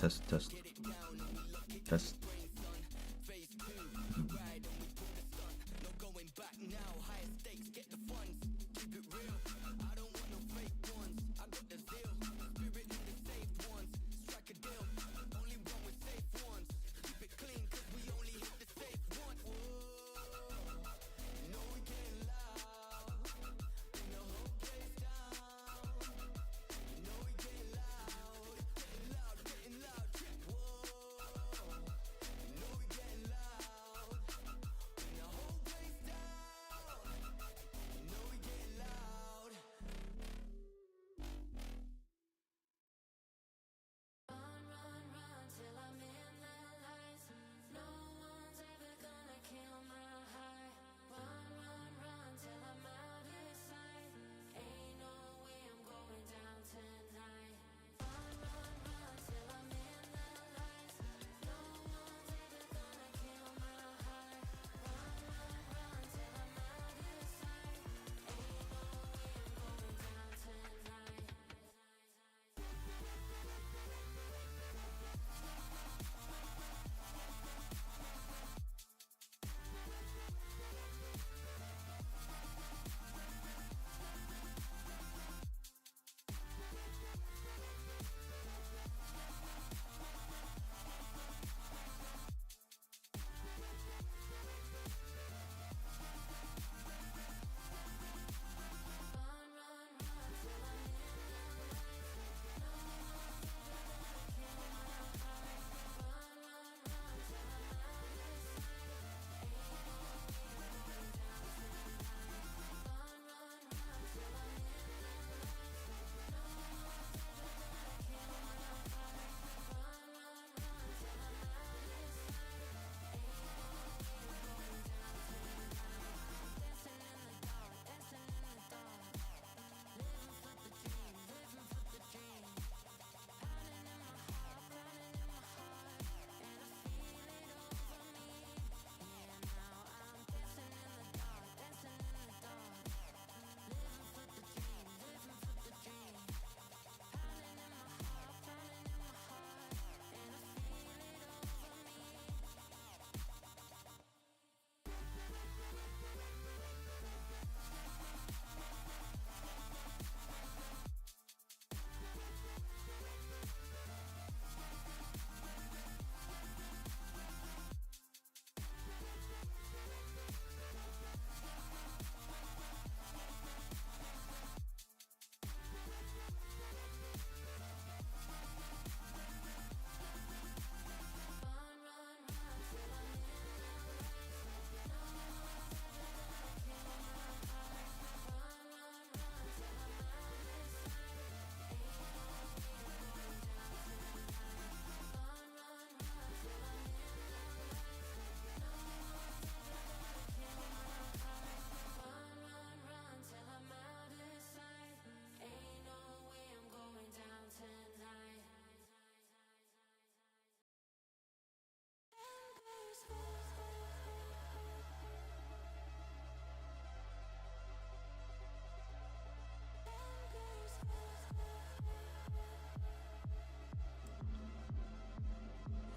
Test, test, test.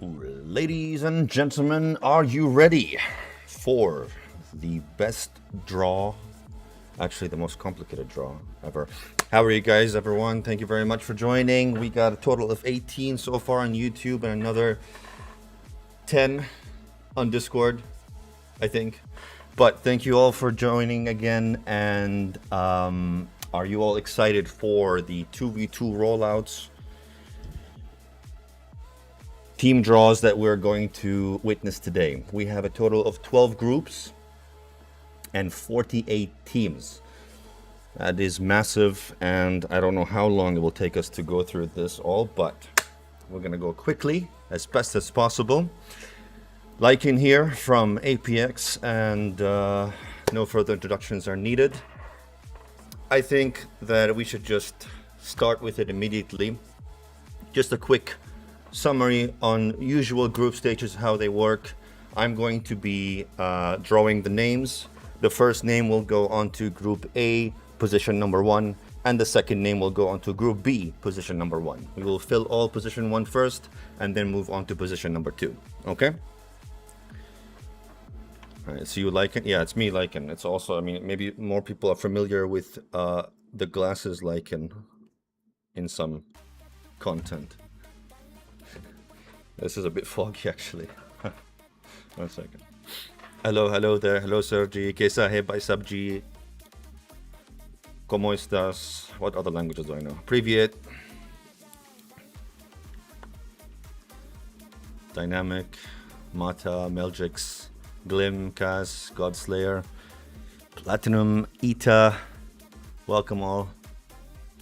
Ladies and gentlemen, are you ready for the best draw? Actually, the most complicated draw ever. How are you guys, everyone? Thank you very much for joining. We got a total of 18 so far on YouTube and another 10 on Discord, I think. But thank you all for joining again. And are you all excited for the 2v2 rollouts? Team draws that we're going to witness today. We have a total of 12 groups and 48 teams. That is massive, and I don't know how long it will take us to go through this all, but we're gonna go quickly as best as possible. Like in here from APX, and no further introductions are needed. I think that we should just start with it immediately. Just a quick summary on usual group stages, how they work. I'm going to be drawing the names. The first name will go on to Group A, position number 1, and the second name will go on to Group B, position number 1. We will fill all position 1 first, and then move on to position number 2. Okay? All right, so you Lycan? Yeah, it's me, Lycan. It's also, I mean, maybe more people are familiar with the glasses Lycan in some content. This is a bit foggy, actually. 1 second. Hello there. Hello, Sergi. Kesa he by Sabji. ¿Cómo estás? What other languages do I know? Privyet. Dynamic. Mata. Meljix. Glim. Kaz. Godslayer. Platinum. Ita. Welcome all.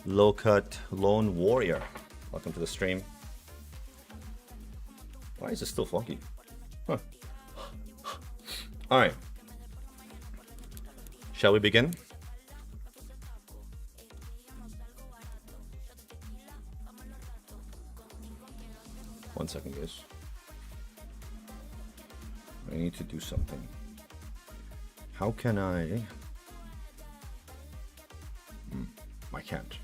Low Cut. Lone Warrior. Welcome to the stream. Why is it still foggy? Huh. All right. Shall we begin? One second, guys. I need to do something. How can I? I can't.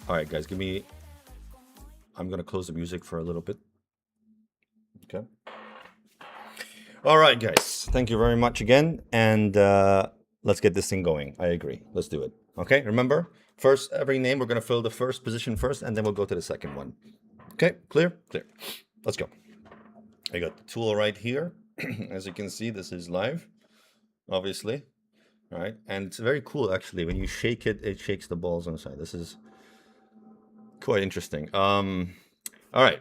All right, guys, give me. I'm gonna close the music for a little bit. Okay. All right, guys. Thank you very much again, and let's get this thing going. I agree. Let's do it. Okay. Remember, first every name we're gonna fill the first position first, and then we'll go to the second one. Okay. Clear? Clear. Let's go. I got the tool right here. As you can see, this is live, obviously. All right, and it's very cool actually. When you shake it, it shakes the balls on the side. This is quite interesting. All right,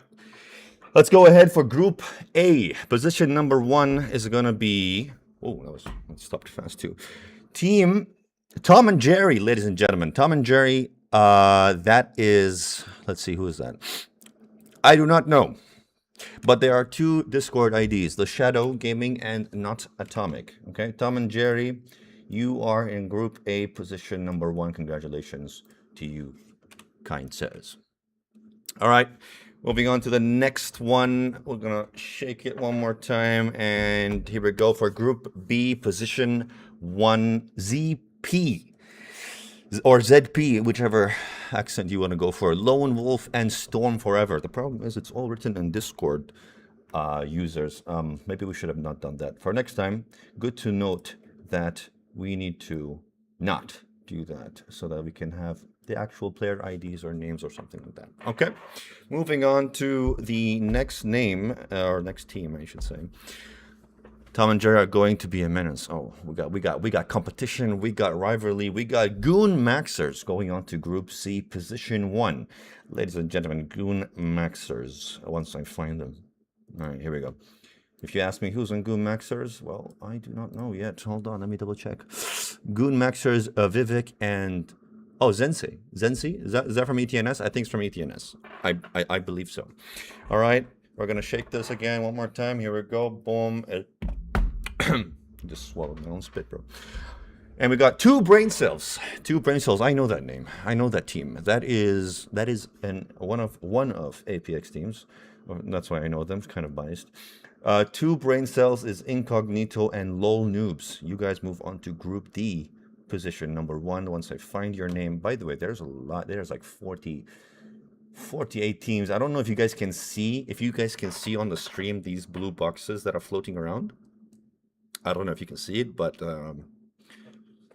let's go ahead for Group A. Position number 1 is gonna be. Oh, that stopped fast too. Team Tom and Jerry, ladies and gentlemen. Tom and Jerry. That is. Let's see, who is that? I do not know. But there are 2 Discord IDs: The Shadow Gaming and Not Atomic. Okay, Tom and Jerry, you are in Group A, position number 1. Congratulations to you, kind sirs. All right, moving on to the next one. We're gonna shake it one more time, and here we go for Group B, position 1, ZP or ZP, whichever accent you want to go for. Lone Wolf and Storm Forever. The problem is it's all written in Discord users. Maybe we should have not done that. For next time, good to note that we need to not do that so that we can have the actual player IDs or names or something like that. Okay, moving on to the next name, or next team, I should say. Tom and Jerry are going to be a menace. Oh, we got competition, we got rivalry, we got Goon Maxers going on to Group C, position 1. Ladies and gentlemen, Goon Maxers. Once I find them. All right, here we go. If you ask me who's on Goon Maxers, well, I do not know yet. Hold on, let me double check. Goon Maxers, Vivek, and Zensi. Zensi? Is that from ETNS? I think it's from ETNS. I believe so. All right, we're gonna shake this again one more time. Here we go. Boom. Just swallowed my own spit, bro. And we got 2 brain cells. 2 brain cells. I know that name. I know that team. That is one of APX teams. That's why I know them. It's kind of biased. 2 brain cells is Incognito and LOL Noobs. You guys move on to Group D, position number 1. Once I find your name, by the way, there's a lot. There's like 48 teams. I don't know if you guys can see. If you guys can see on the stream these blue boxes that are floating around. I don't know if you can see it, but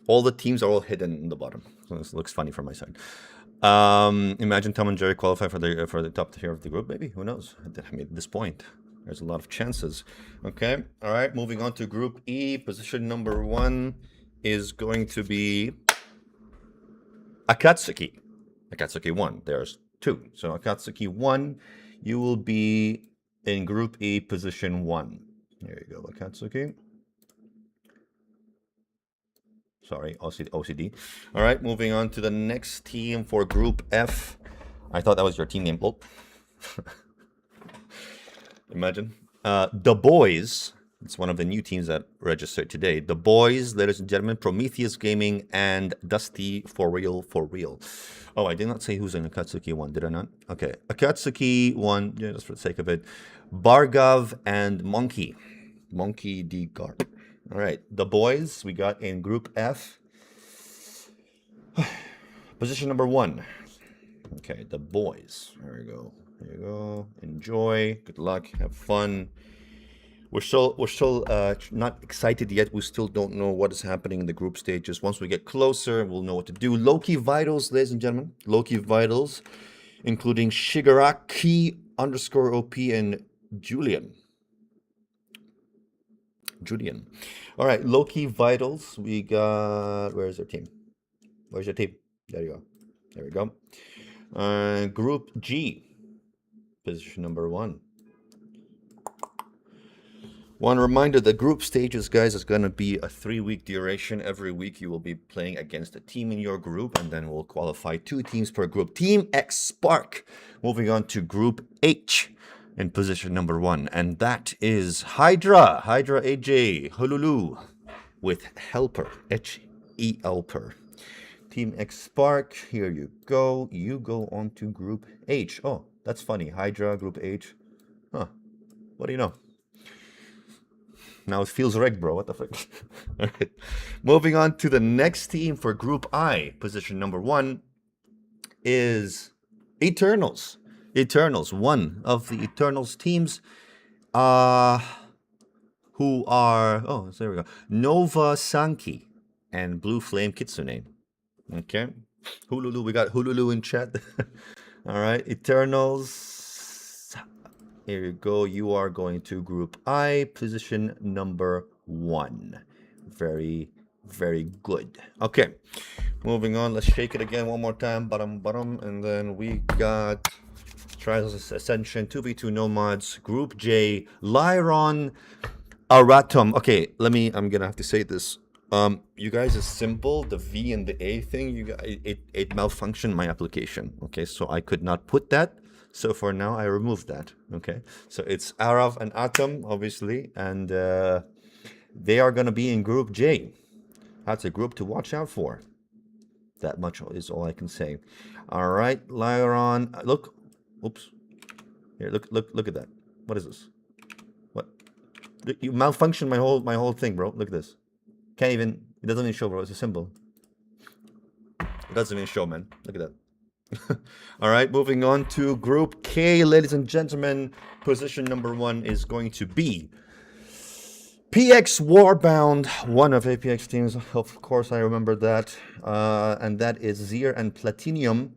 all the teams are all hidden in the bottom. So this looks funny from my side. Imagine Tom and Jerry qualify for the top tier of the group. Maybe, who knows? I mean, at this point, there's a lot of chances. Okay, all right. Moving on to Group E. Position number 1 is going to be Akatsuki. Akatsuki 1. There's 2. So Akatsuki 1, you will be in Group E, position 1. There you go, Akatsuki. Sorry, OCD. All right, moving on to the next team for Group F. I thought that was your team name. Oh. Imagine. The Boys. It's one of the new teams that registered today. The Boys, ladies and gentlemen, Prometheus Gaming and Dusty for real. Oh, I did not say who's in Akatsuki 1, did I not? Okay, Akatsuki 1, yeah, just for the sake of it. Bargav and Monkey D. Garp. All right, the Boys we got in Group F. Position number 1. Okay, the Boys. There we go. There you go. Enjoy. Good luck. Have fun. We're still not excited yet. We still don't know what is happening in the group stages. Once we get closer, we'll know what to do. Loki Vitals, ladies and gentlemen. Loki Vitals, including Shigaraki _OP and Julian. All right, Loki Vitals. We got, where's their team? Where's your team? There you go. There we go. Group G, position number 1. One reminder, the group stages, guys, is going to be a 3-week duration. Every week you will be playing against a team in your group, and then we'll qualify 2 teams per group. Team X Spark. Moving on to Group H in position number 1, and that is Hydra AJ, Hululu, with Helper, Helper. Team X Spark, here you go. You go on to Group H. Oh, that's funny. Hydra, Group H. Huh. What do you know? Now it feels rigged, bro. What the fuck? All right. Moving on to the next team for Group I. Position number 1 is Eternals. One of the Eternals teams who are... Oh, there we go. Nova Sanki and Blue Flame Kitsune. Okay. Hululu. We got Hululu in chat. All right. Eternals. Here you go. You are going to Group I, position number 1. Very, very good. Okay, moving on. Let's shake it again one more time. Bottom. And then we got Trials Ascension, 2v2 Nomads, Group J, Lyron, Aratum. Okay, I'm going to have to say this. You guys, it's simple. The V and the A thing, it malfunctioned my application. Okay, so I could not put that. So for now, I removed that. Okay, so it's Arav and Atom, obviously, and they are going to be in Group J. That's a group to watch out for. That much is all I can say. All right, Lyron. Look, oops. Here, look at that. What is this? What? You malfunctioned my whole thing, bro. Look at this. Can't even. It doesn't even show, bro. It's a symbol. It doesn't even show, man. Look at that. All right, moving on to Group K, ladies and gentlemen. Position number 1 is going to be PX Warbound, one of APX teams. Of course, I remember that. And that is Zier and Platinum,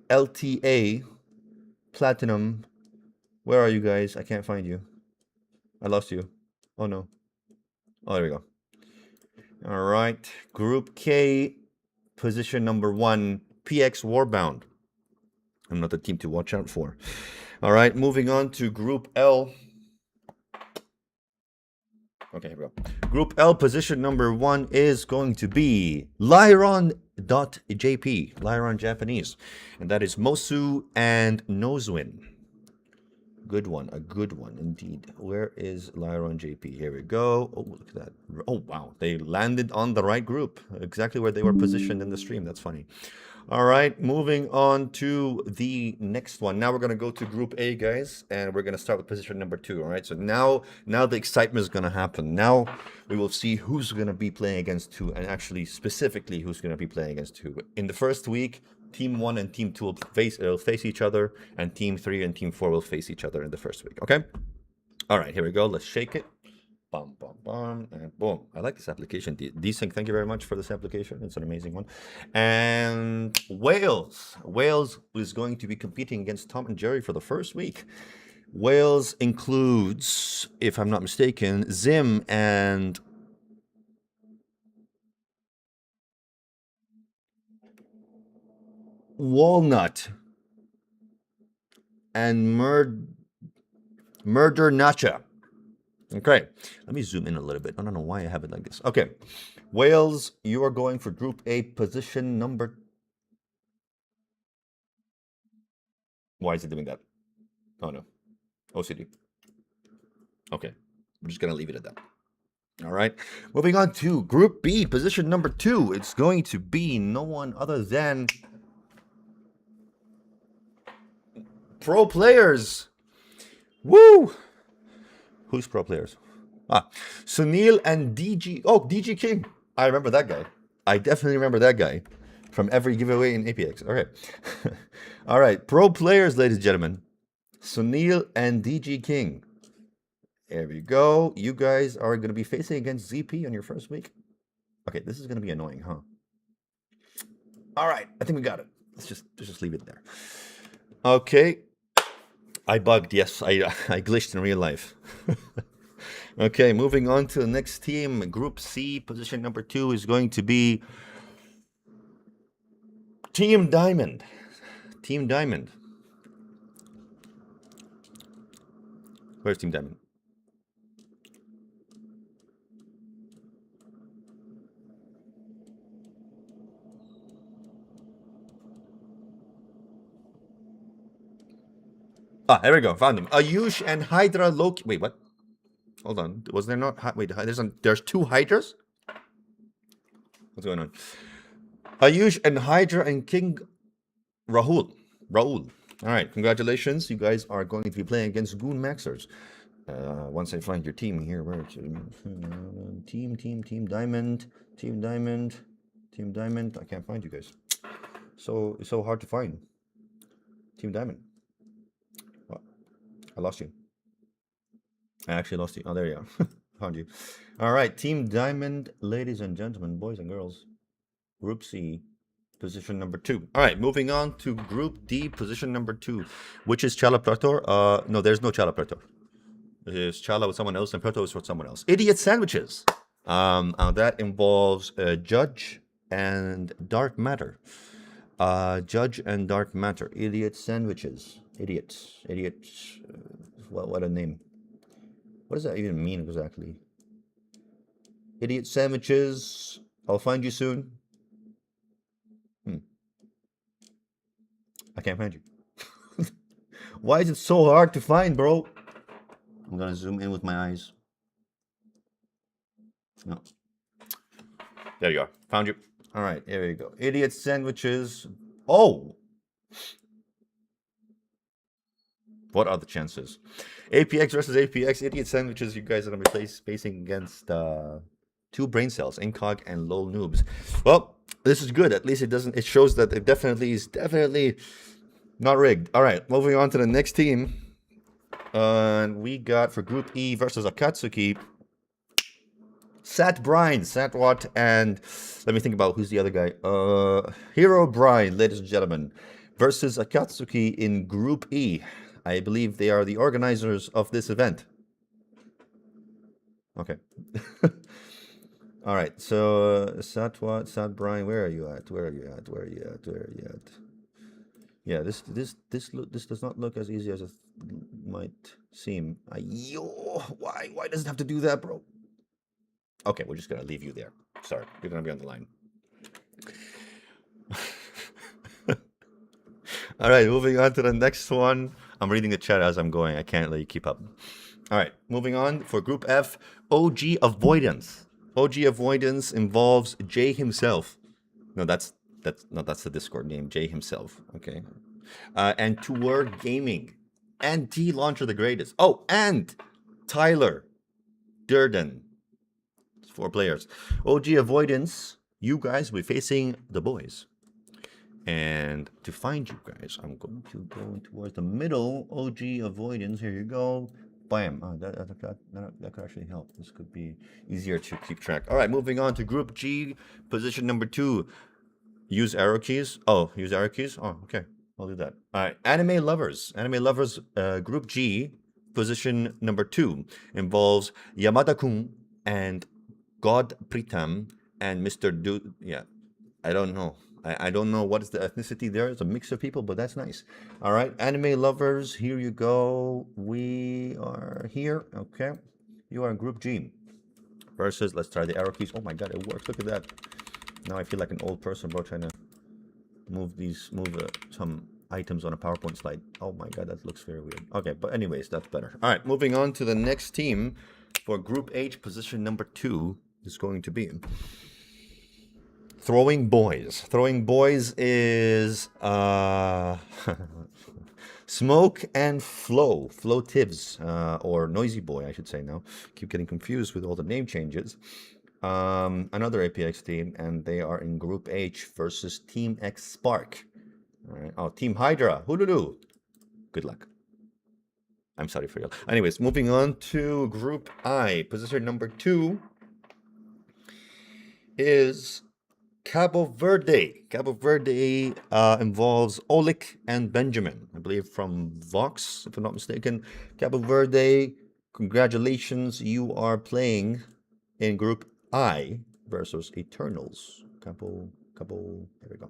LTA, Platinum. Where are you guys? I can't find you. I lost you. Oh, no. Oh, there we go. All right, Group K, position number 1. PX Warbound. Another team to watch out for. All right, moving on to Group L. Okay, here we go. Group L, position number 1 is going to be Lyron.jp, Lyron Japanese. And that is Mosu and Nozwin. Good one, a good one indeed. Where is Lyron JP? Here we go. Oh, look at that. Oh, wow. They landed on the right group. Exactly where they were positioned in the stream. That's funny. All right, moving on to the next one. Now we're gonna go to Group A, guys, and we're gonna start with position number 2. All right, so now the excitement is gonna happen. Now we will see who's gonna be playing against who, and actually specifically who's gonna be playing against who. In the first week, Team 1 and Team 2 will face each other, and Team 3 and Team 4 will face each other in the first week. Okay. All right, here we go. Let's shake it. Bum, bum, bum, and boom. I like this application. Desync, thank you very much for this application. It's an amazing one. And Wales. Wales is going to be competing against Tom and Jerry for the first week. Wales includes, if I'm not mistaken, Zim and Walnut and Murder Nacha. Okay, let me zoom in a little bit. I don't know why I have it like this. Okay, Wales, you are going for Group A, position number... Why is it doing that? Oh no, OCD. Okay, we're just gonna leave it at that. All right, moving on to Group B, position number 2. It's going to be no one other than Pro Players. Woo! Who's Pro Players? Sunil and DG. Oh, DG King. I remember that guy. I definitely remember that guy from every giveaway in APX. Okay. All right. Pro Players, ladies and gentlemen. Sunil and DG King. There we go. You guys are going to be facing against ZP on your first week. Okay, this is going to be annoying, huh? All right. I think we got it. Let's just leave it there. Okay. I bugged. Yes, I glitched in real life. Okay, moving on to the next team. Group C, position number 2 is going to be Team Diamond. Team Diamond. Where's Team Diamond? There we go. Found him. Ayush and Hydra Loki. Wait, what? Hold on. Was there not... Wait, there's 2 Hydras? What's going on? Ayush and Hydra and King Rahul. All right, congratulations. You guys are going to be playing against Goon Maxers. Once I find your team here, where Team Diamond. I can't find you guys. So it's so hard to find. Team Diamond. Oh, I lost you. I actually lost you. Oh, there you are. Found you. All right, Team Diamond, ladies and gentlemen, boys and girls. Group C, position number 2. All right, moving on to Group D, position number 2, which is Chala Prator. No, there's no Chala Prator. It's Chala with someone else, and Prator is with someone else. Idiot Sandwiches. That involves Judge and Dark Matter. Judge and Dark Matter. Idiot Sandwiches. Idiots. What a name. What does that even mean exactly? Idiot Sandwiches. I'll find you soon. I can't find you. Why is it so hard to find, bro? I'm gonna zoom in with my eyes. No. There you are. Found you. All right, here you go. Idiot Sandwiches. Oh! What are the chances? APX versus APX. Idiot Sandwiches. You guys are going to be facing against 2 brain cells, Incog and Lol Noobs. Well, this is good. At least it shows that it definitely is not rigged. All right, moving on to the next team. And we got for Group E versus Akatsuki, Sat Brine, Satwat, and let me think about who's the other guy. Hero Brine, ladies and gentlemen, versus Akatsuki in Group E. I believe they are the organizers of this event. Okay. All right. So Satwat, Sat Brine, where are you at? Yeah, this does not look as easy as it might seem. Why does it have to do that, bro? Okay, we're just gonna leave you there. Sorry, you're gonna be on the line. All right, moving on to the next one. I'm reading the chat as I'm going. I can't let you keep up. All right, moving on for Group F, OG Avoidance. OG Avoidance involves Jay himself. No, that's that's the Discord name, Jay himself. Okay. And Tour Gaming. And T Launcher the Greatest. Oh, and Tyler Durden. 4 players. OG Avoidance. You guys will be facing the boys. And to find you guys, I'm going to go towards the middle. OG Avoidance. Here you go. Bam. Oh, that could actually help. This could be easier to keep track. All right, moving on to Group G, position number 2. Use arrow keys. Oh, use arrow keys? Oh, okay. I'll do that. All right. Anime Lovers. Anime Lovers, Group G, position number 2, involves Yamada-kun and God Pritam and Mr. Yeah, I don't know. I don't know what is the ethnicity there. It's a mix of people, but that's nice. All right. Anime Lovers, here you go. We are here. Okay. You are in Group G. Versus, let's try the arrow keys. Oh my God, it works. Look at that. Now I feel like an old person, bro, trying to move some items on a PowerPoint slide. Oh my God, that looks very weird. Okay, but anyways, that's better. All right, moving on to the next team for Group H, position number 2 is going to be Throwing Boys. Throwing Boys is Smoke and Flow. Flow Tibbs, or Noisy Boy, I should say now. Keep getting confused with all the name changes. Another APX team, and they are in Group H versus Team X Spark. All right. Oh, Team Hydra. Hoodoo. Good luck. I'm sorry for you. Anyways, moving on to Group I. Position number 2 is Cabo Verde. Cabo Verde involves Oleg and Benjamin, I believe from Vox, if I'm not mistaken. Cabo Verde, congratulations. You are playing in Group I versus Eternals. Couple, there we go.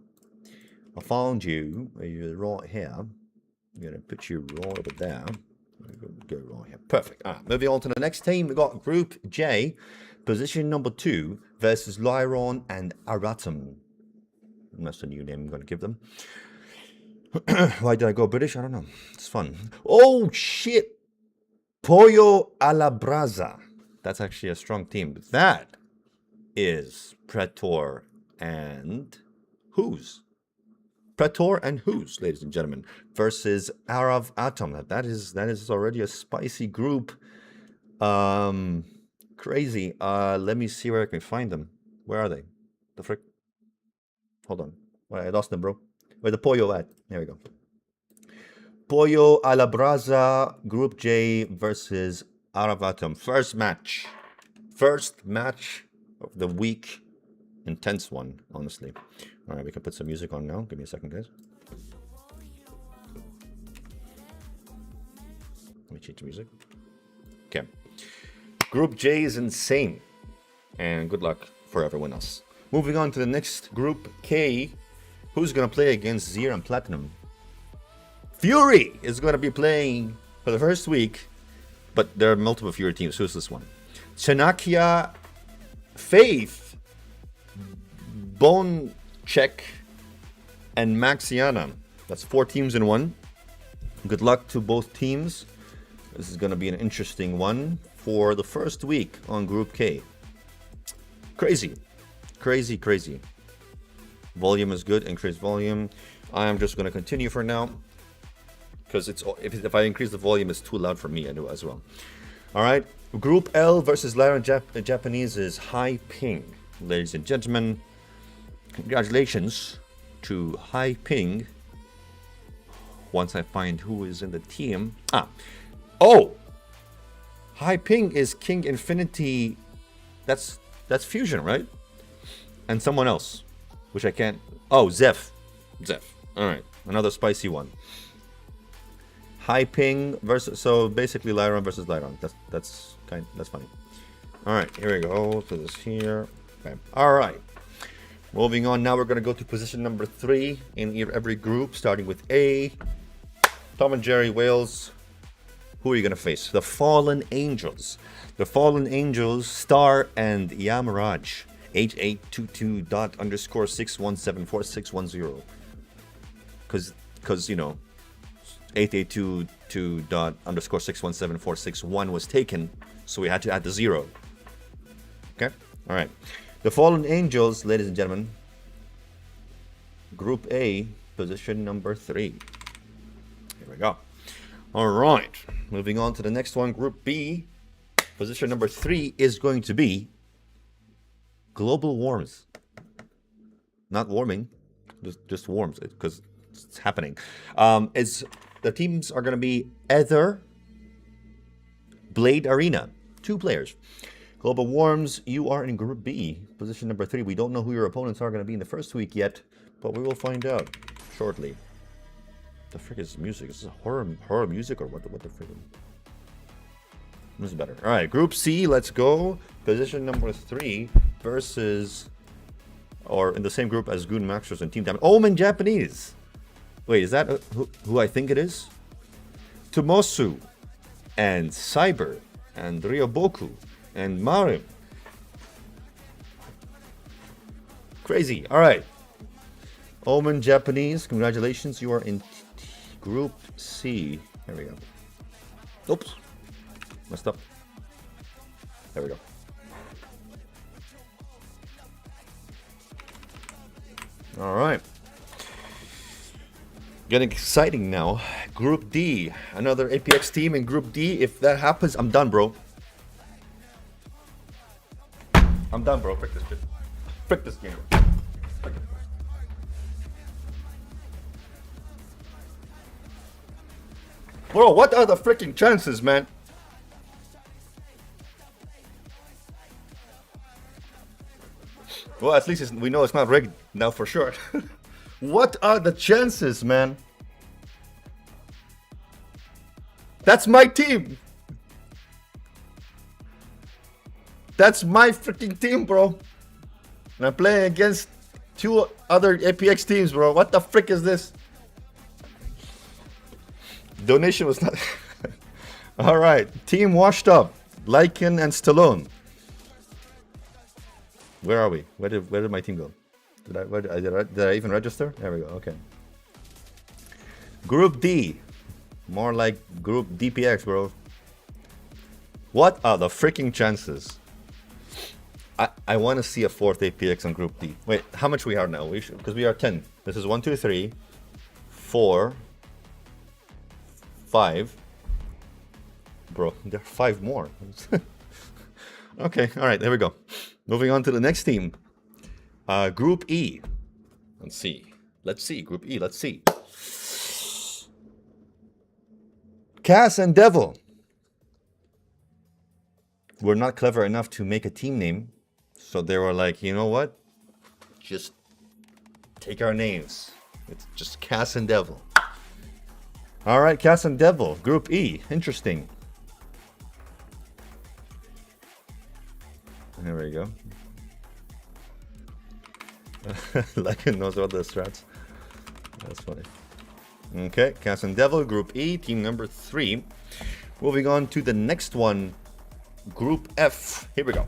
I found you. You're right here. I'm gonna put you right over there. Go right here. Perfect. All right, moving on to the next team. We got Group J, position number 2 versus Lyron and Aratum. That's the new name I'm gonna give them. Why did I go British? I don't know. It's fun. Oh shit! Pollo a la brasa. That's actually a strong team. That is Pretor and Who's? Pretor and Who's, ladies and gentlemen, versus Arav Atom. That is already a spicy group. Crazy. Let me see where I can find them. Where are they? The frick? Hold on. Well, I lost them, bro. Where the Pollo at? There we go. Pollo a la brasa, Group J versus Arav Atom. First match of the week. Intense one, honestly. All right, we can put some music on now. Give me a second, guys. Let me change the music. Okay. Group J is insane. And good luck for everyone else. Moving on to the next Group K. Who's going to play against Zir and Platinum? Fury is going to be playing for the first week. But there are multiple Fury teams. Who's this one? Chanakya, Faith, Bonechek, and Maxiana. That's 4 teams in one. Good luck to both teams. This is going to be an interesting one for the first week on Group K. Crazy. Volume is good. Increase volume. I am just going to continue for now. Because if I increase the volume, it's too loud for me. I know as well. All right. Group L versus Lyra Japanese is High Ping. Ladies and gentlemen, congratulations to High Ping. Once I find who is in the team. High Ping is King Infinity. That's Fusion, right? And someone else, which I can't. Oh, Zeph. All right, another spicy one. High Ping versus, so basically Lyron versus Lyron. That's funny. All right, here we go. Put this here. Okay. All right. Moving on, now we're gonna go to position number 3 in every group, starting with A. Tom and Jerry Wales. Who are you gonna face? The Fallen Angels. The Fallen Angels, Star and Yamaraj. H822._6174610. Cause you know, 882._6174661 was taken, so we had to add the 0. Okay? Alright. The Fallen Angels, ladies and gentlemen, Group A, position number 3. Here we go. All right. Moving on to the next one. Group B, position number 3 is going to be global warms. Not warming, just warms because it's happening. It's the teams are going to be Ether, Blade Arena, 2 players. Global Warms, you are in Group B, position number 3. We don't know who your opponents are going to be in the first week yet, but we will find out shortly. The frick is music? Is this horror music or what the frick? This is better. All right, Group C, let's go. Position number 3 versus, or in the same group as Goon Maxers and Team Damage. Omen Japanese. Wait, is that who I think it is? Tomosu and Cyber and Ryoboku and Marim. Crazy. All right. Omen Japanese, congratulations. You are in Group C. Here we go. Oops. Messed up. There we go. All right. Getting exciting now. Group D. Another APX team in Group D. If that happens, I'm done, bro. I'm done, bro. Frick this shit. Frick this game. Frick it. Bro, what are the freaking chances, man? Well, at least we know it's not rigged now for sure. What are the chances, man? That's my team. That's my freaking team, bro. And I'm playing against 2 other APX teams, bro. What the frick is this? Donation was not... All right. Team washed up. Lycan and Stallone. Where are we? Where did my team go? Did I even register? There we go. Okay. Group D. More like Group DPX, bro. What are the freaking chances? I want to see a 4th APX on Group D. Wait, how much we are now? Because we are 10. This is 1, 2, 3, 4, 5. Bro, there are 5 more. Okay, all right, there we go. Moving on to the next team. Group E. Let's see. Group E, let's see. Cass and Devil. We're not clever enough to make a team name. So they were like, you know what? Just take our names. It's just Cass and Devil. All right, Cass and Devil. Group E. Interesting. There we go. Lycan knows all the strats. That's funny. Okay, Cass and Devil, Group E, team number 3. Moving on to the next one, Group F. Here we go.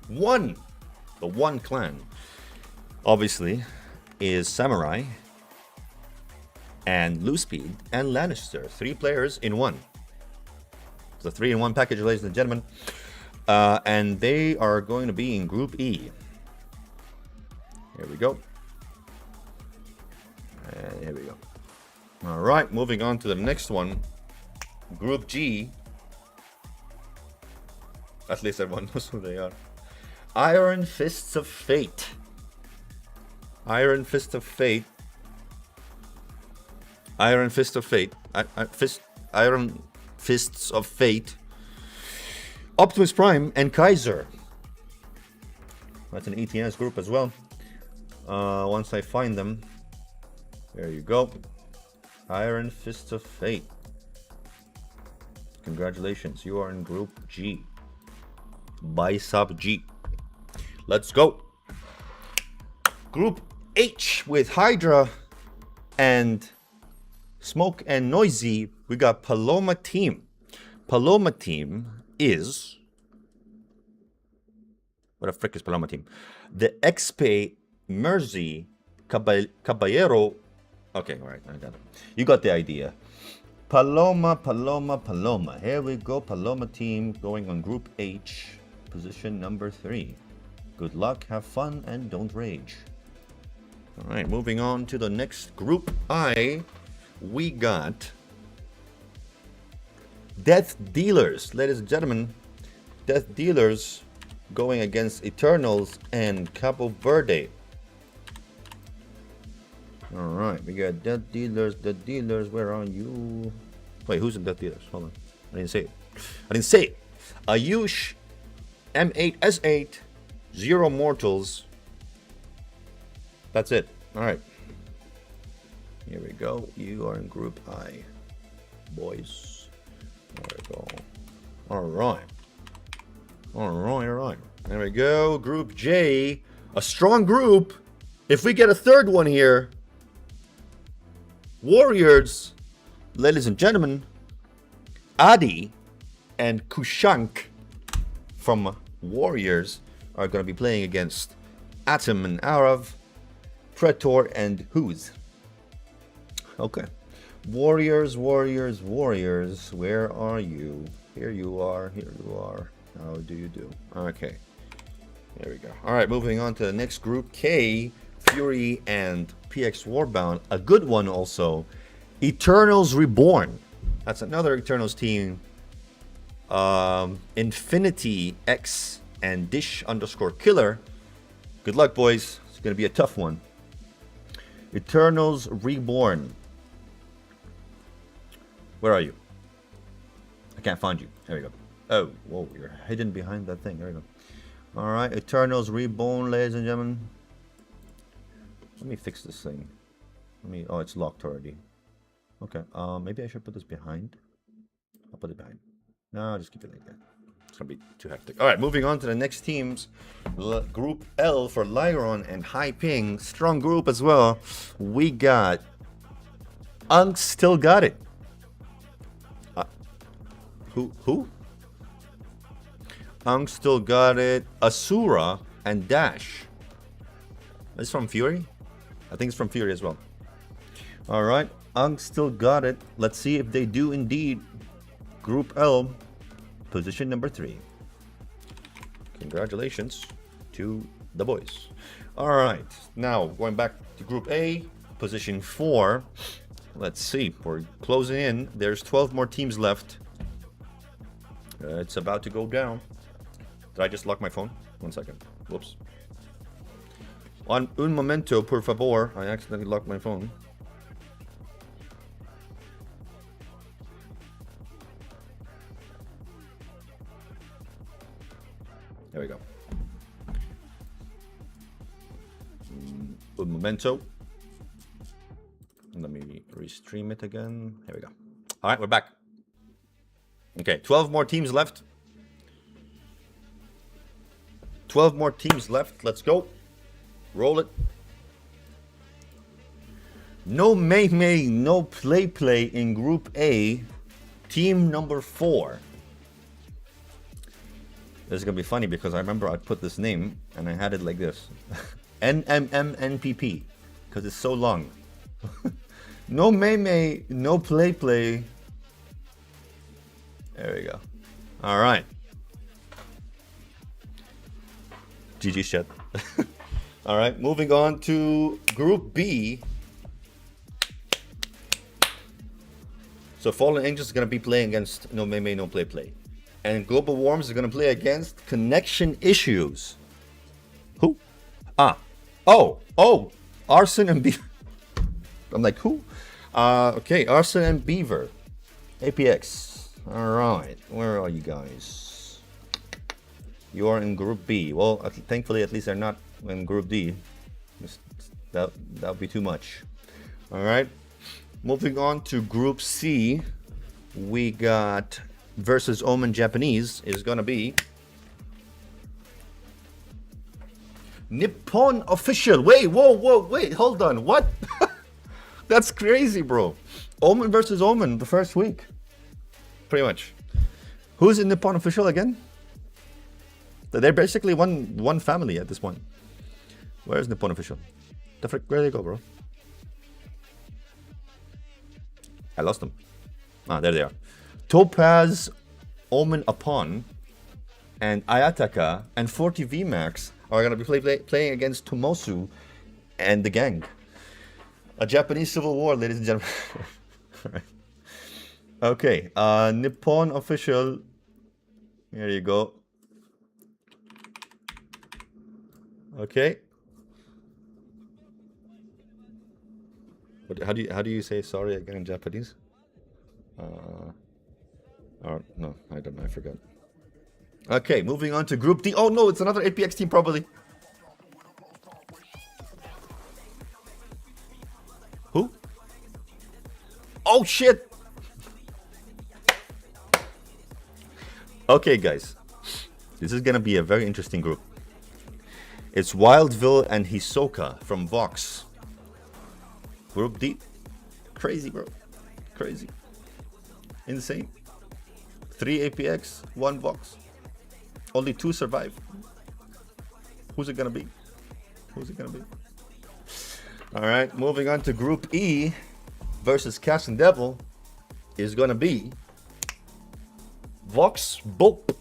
1. The one clan, obviously, is Samurai and Loospeed and Lannister. 3 players in 1. It's a 3-in-1 package, ladies and gentlemen. And they are going to be in Group E. Here we go. And here we go. All right, moving on to the next one. Group G. At least everyone knows who they are. Iron Fists of Fate. Iron Fist of Fate. Iron Fist of Fate. Iron Fists of Fate. Optimus Prime and Kaiser. That's an ETS group as well. Once I find them. There you go. Iron Fist of Fate. Congratulations. You are in Group G. By sub G. Let's go. Group H with Hydra and Smoke and Noisy. We got Paloma Team. Paloma Team is... What the frick is Paloma Team? The XP Mersey Caballero. Okay, all right, I got it. You got the idea. Paloma. Here we go. Paloma Team going on Group H, position number 3. Good luck, have fun, and don't rage. All right, moving on to the next group I. We got Death Dealers, ladies and gentlemen. Death Dealers going against Eternals and Cabo Verde. All right, we got Death Dealers. Death Dealers, where are you? Wait, who's in Death Dealers? Hold on, I didn't say it. Ayush, M8S8, Zero Mortals. That's it. All right. Here we go. You are in Group I, boys. There we go. All right. All right. There we go. Group J, a strong group. If we get a third one here, Warriors, ladies and gentlemen, Adi and Kushank from Warriors are going to be playing against Atom and Arav, Pretor and Who's. Okay. Warriors. Where are you? Here you are. How do you do? Okay. There we go. All right, moving on to the next group. K, Fury and PX Warbound. A good one also. Eternals Reborn. That's another Eternals team. Infinity X and Dish_Killer. Good luck, boys. It's going to be a tough one. Eternals Reborn. Where are you? I can't find you. There we go. Oh, whoa, you're hidden behind that thing. There we go. All right, Eternals Reborn, ladies and gentlemen. Let me fix this thing. Oh, it's locked already. Okay, maybe I should put this behind. I'll put it behind. No, I'll just keep it like that. It's gonna be too hectic. All right, moving on to the next teams. Group L for Lyron and High Ping. Strong group as well. We got Unk Still Got It. Who? Unk Still Got It. Asura and Dash. It's from Fury? I think it's from Fury as well. All right, Unk Still Got It. Let's see if they do indeed. Group L, position number 3. Congratulations to the boys. All right, now going back to Group A, position 4. Let's see, we're closing in. There's 12 more teams left. It's about to go down. Did I just lock my phone? 1 second. Whoops. Un momento, por favor. I accidentally locked my phone. There we go. Un momento. Let me restream it again. Here we go. All right, we're back. Okay, 12 more teams left. 12 more teams left. Let's go. Roll it. No May, no play in Group A. Team number 4. This is going to be funny because I remember I put this name and I had it like this. NMMNPP. Because it's so long. No May, no play. There we go. All right. GG shit. All right, moving on to Group B. So Fallen Angels is going to be playing against No May, no play. And Global Worms is going to play against Connection Issues. Who? Oh, Arson and Beaver. I'm like, who? Okay, Arson and Beaver. APX. All right, where are you guys? You are in Group B. Well, thankfully, at least they're not in Group D. That would be too much. All right, moving on to Group C. We got versus Omen Japanese is gonna be Nippon Official. Wait, wait, hold on. What? That's crazy, bro. Omen versus Omen the first week. Pretty much. Who's in Nippon Official again? They're basically one family at this point. Where's Nippon Official? The frick, where they go, bro? I lost them. There they are. Topaz, Omen Upon, and Ayataka, and 40 VMAX are going to be playing against Tomosu and the gang. A Japanese civil war, ladies and gentlemen. All right. Okay, Nippon official. Here you go. Okay. But how do you say sorry again in Japanese? Or no, I don't know. I forgot. Okay, moving on to Group D. Oh no, it's another APX team probably. Who? Oh shit! Okay, guys. This is gonna be a very interesting group. It's Wildville and Hisoka from Vox. Group D. Crazy, bro. Crazy. Insane. 3 APX, 1 Vox. Only 2 survive. Who's it gonna be? Who's it gonna be? Alright, moving on to Group E versus Cash and Devil is gonna be Vox Bop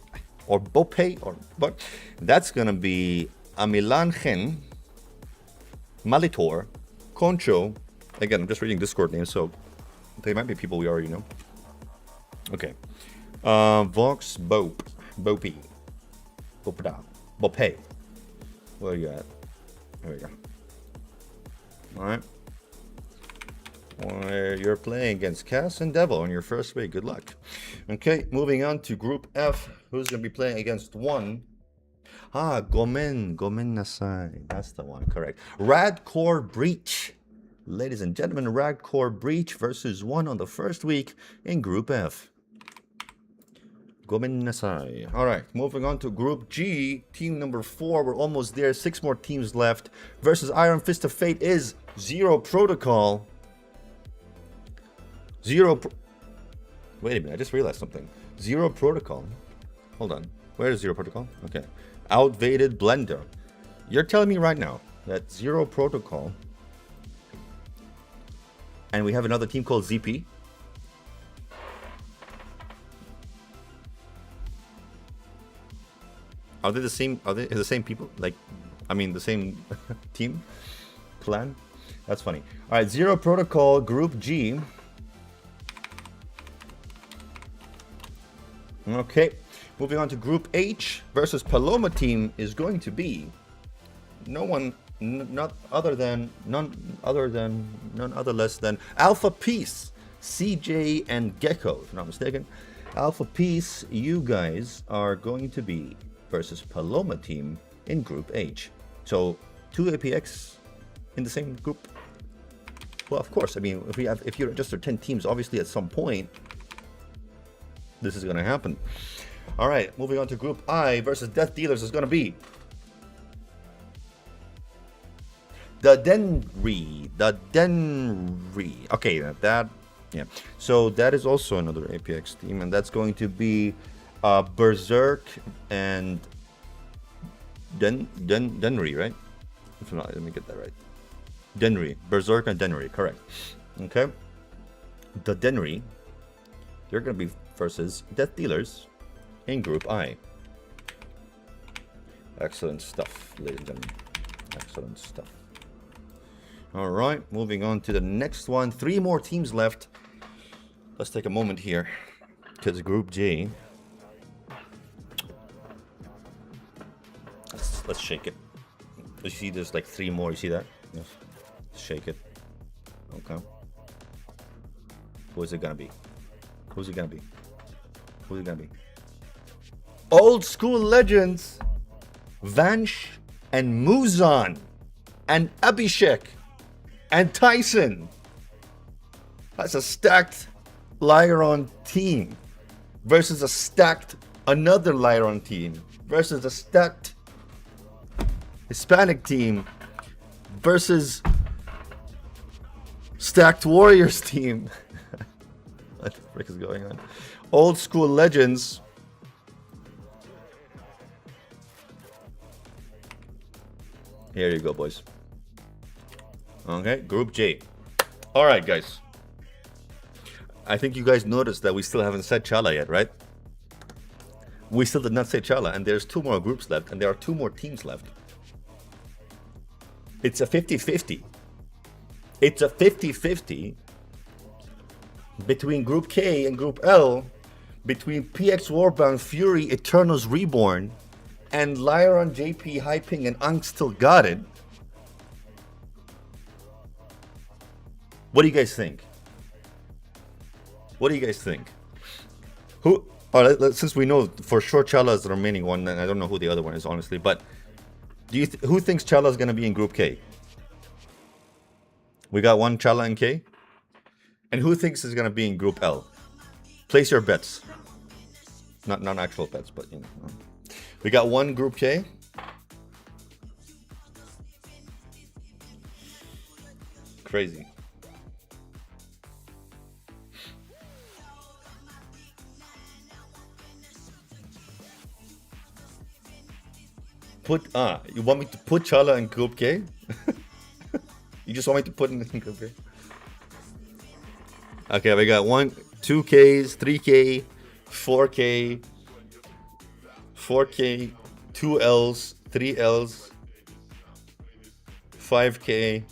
or Bope or but that's gonna be Amilangen, Malitor, Concho. Again, I'm just reading Discord names, so they might be people we already know. Okay. Vox Bope. Bope. Bope. Bope. Where are you at? There we go. Alright. Well, you're playing against Cass and Devil on your first week. Good luck. Okay, moving on to Group F. Who's going to be playing against one? Gomen Nasai. That's the one, correct. Radcore Breach. Ladies and gentlemen, Radcore Breach versus one on the first week in Group F. Gomen Nasai. Alright, moving on to Group G. Team number 4. We're almost there. 6 more teams left. Versus Iron Fist of Fate is Zero Protocol. Wait a minute, I just realized something. Zero Protocol. Hold on. Where is Zero Protocol? Okay. Outdated Blender. You're telling me right now that Zero Protocol and we have another team called ZP. Are they the same? Are they the same people? Like, I mean, the same team plan? That's funny. All right, Zero Protocol Group G. Okay, moving on to Group H versus Paloma team is going to be none other less than Alpha Peace, CJ and Gecko, if I'm not mistaken. Alpha Peace, you guys are going to be versus Paloma team in Group H. So 2 APX in the same group. Well, of course. I mean, if you register 10 teams, obviously at some point this is going to happen. All right, moving on to Group I versus Death Dealers is going to be the Denry. Okay, that, yeah. So that is also another APX team, and that's going to be Berserk and Denry, right? If not, let me get that right. Denry, Berserk and Denry, correct. Okay. The Denry, they're going to be versus Death Dealers in Group I. Excellent stuff, ladies and gentlemen. Excellent stuff. All right, moving on to the next one. 3 more teams left. Let's take a moment here because Group J. Let's shake it. You see, there's like 3 more. You see that? Yes. Shake it. Okay. Who is it gonna be? Who's it gonna be? Who's it gonna be? Old School Legends, Vansh and Muzan and Abhishek and Tyson. That's a stacked Lyron team versus a stacked another Lyron team versus a stacked Hispanic team versus stacked Warriors team. What the frick is going on? Old School Legends here you go, boys. Okay, Group J. All right, guys. I think you guys noticed that we still haven't said Chala yet, right? We still did not say Chala, and there's 2 more groups left, and there are 2 more teams left. It's a 50-50. It's a 50-50 between Group K and Group L, between PX Warbound, Fury, Eternals Reborn, and Lyron, JP, Hyping, and Unk Still Got It. What do you guys think? What do you guys think? Who? Since we know for sure Chala is the remaining one, and I don't know who the other one is, honestly, but do you who thinks Chala is going to be in Group K? We got one Chala in K. And who thinks is going to be in Group L? Place your bets. Not actual bets, but you know. We got one Group K. Crazy. You want me to put Chala in Group K? You just want me to put in Group K? Okay, we got 2 Ks, 3K, 4K, 4K, 2 Ls, 3 Ls, 5K,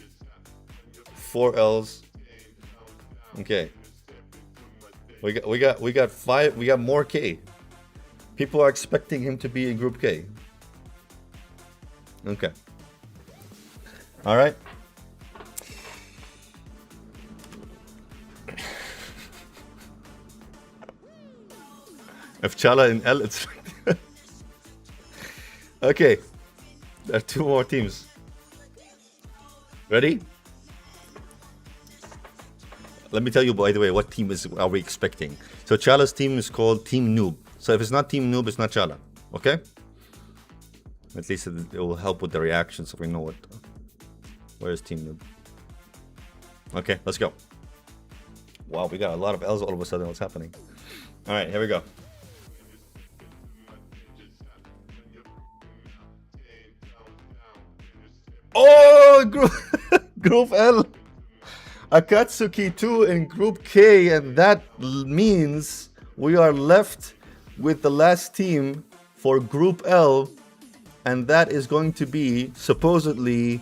4 Ls. Okay. We got 5. We got more K. People are expecting him to be in Group K. Okay. All right. If Chala in L, it's okay. There are 2 more teams. Ready? Let me tell you, by the way, what team are we expecting. So Chala's team is called Team Noob. So if it's not Team Noob, it's not Chala. Okay? At least it will help with the reaction, so we know what. Where is Team Noob? Okay, let's go. Wow, we got a lot of L's all of a sudden. What's happening? All right, here we go. Oh, Group L. Akatsuki 2 in Group K, and that means we are left with the last team for Group L, and that is going to be supposedly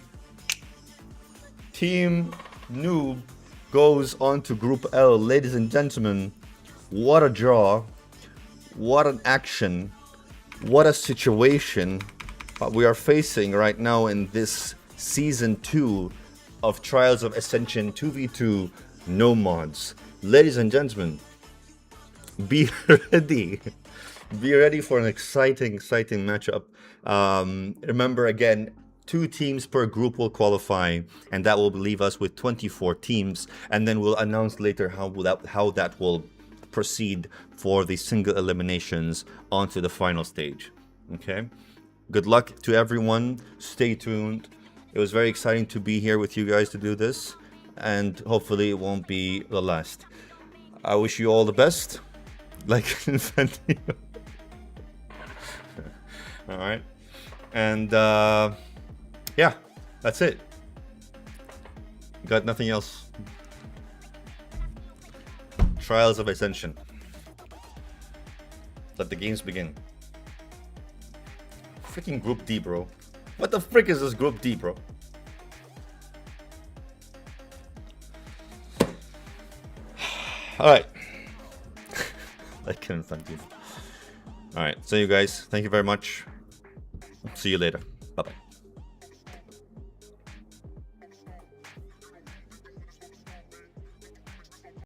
Team Noob goes on to Group L. Ladies and gentlemen, what a draw, what an action, what a situation we are facing right now in this Season 2 of Trials of Ascension 2v2 no mods. Ladies and gentlemen, be ready. Be ready for an exciting matchup. Remember, again, 2 teams per group will qualify, and that will leave us with 24 teams, and then we'll announce later how that will proceed for the single eliminations onto the final stage. Okay? Good luck to everyone. Stay tuned. It was very exciting to be here with you guys to do this, and hopefully it won't be the last. I wish you all the best. Like Infantino. All right. And yeah, that's it. Got nothing else. Trials of Ascension. Let the games begin. Freaking Group D, bro. What the frick is this Group D, bro? Alright. Like Infantino. Alright, so you guys, thank you very much. See you later.